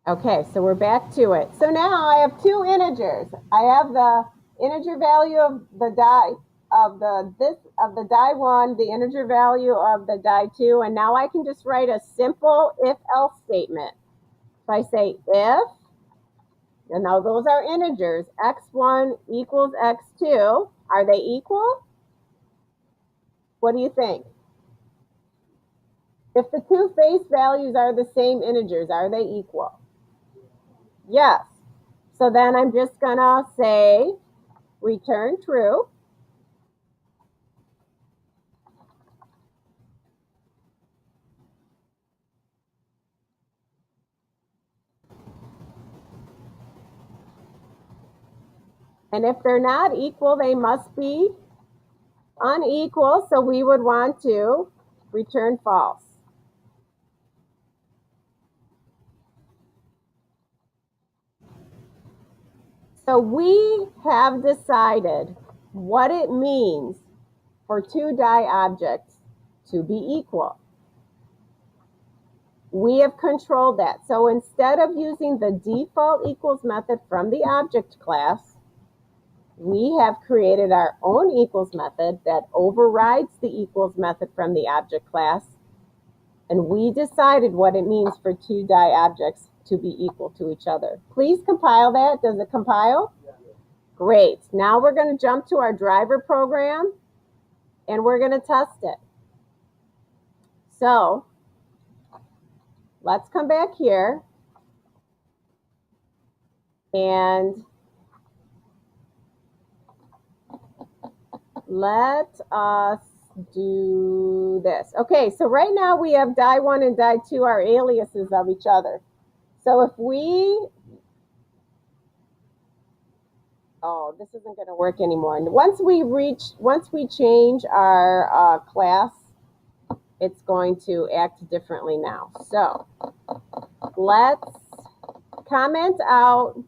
Okay, so we're back to it. So now I have two integers. I have the integer value of the die of the die 1, the integer value of the die 2, and now I can just write a simple if-else statement. So I say if, and now those are integers, x1 equals x2. Are they equal? What do you think? If the two face values are the same integers, are they equal? Yes. So then I'm just gonna say return true. And if they're not equal, they must be unequal. So we would want to return false. So we have decided what it means for two die objects to be equal. We have controlled that. So instead of using the default equals method from the object class, we have created our own equals method that overrides the equals method from the object class. And we decided what it means for two die objects to be equal to each other. Please compile that. Does it compile? Yeah. Great. Now we're going to jump to our driver program and we're going to test it. So let's come back here and let us do this. Okay, so right now we have die 1 and die 2 are aliases of each other. So if we, oh, this isn't going to work anymore. And once we change our class, it's going to act differently now. So let's comment out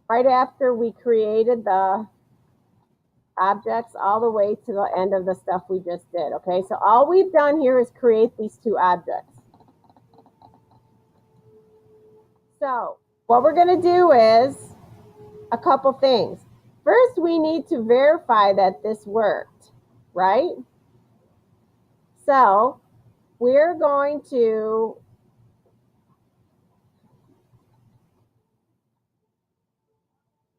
right after we created the objects all the way to the end of the stuff we just did. Okay, so all we've done here is create these two objects. So what we're going to do is a couple things. First, we need to verify that this worked, right? So we're going to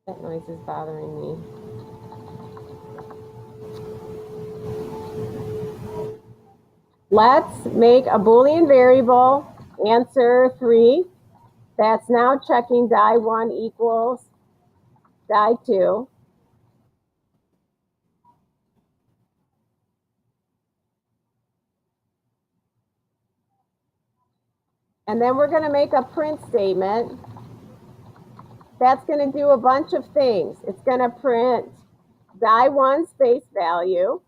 that noise is bothering me. Let's make a Boolean variable, answer 3. That's now checking die 1 equals die 2. And then we're going to make a print statement. That's going to do a bunch of things. It's going to print die 1 space value,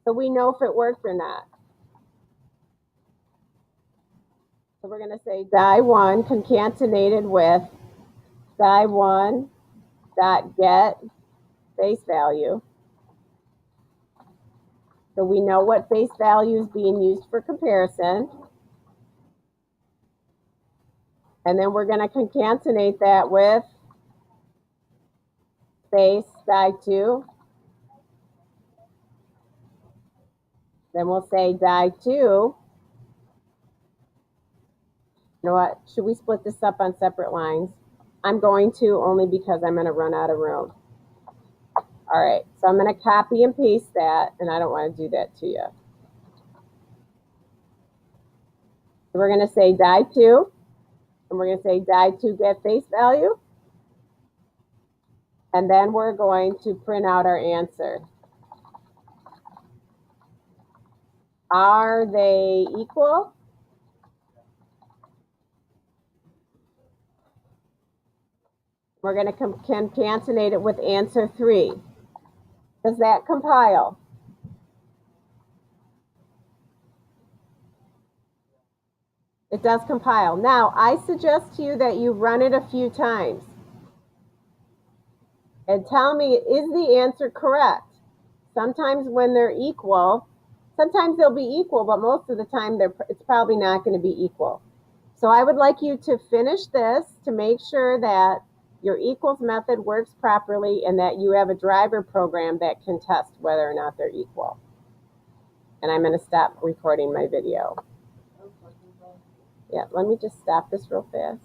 so we know if it worked or not. So we're going to say die 1 concatenated with die 1 dot get face value. So we know what face value is being used for comparison. And then we're going to concatenate that with space die 2. Then we'll say die 2. You know what? Should we split this up on separate lines? I'm going to, only because I'm going to run out of room. All right, so I'm going to copy and paste that, and I don't want to do that to you. So we're going to say die 2, and we're going to say die 2 get face value. And then we're going to print out our answer. Are they equal? We're going to concatenate it with answer 3. Does that compile? It does compile. Now, I suggest to you that you run it a few times and tell me, is the answer correct? Sometimes when they're equal, Sometimes they'll be equal, but most of the time it's probably not going to be equal. So I would like you to finish this to make sure that your equals method works properly and that you have a driver program that can test whether or not they're equal. And I'm going to stop recording my video. Yeah, let me just stop this real fast.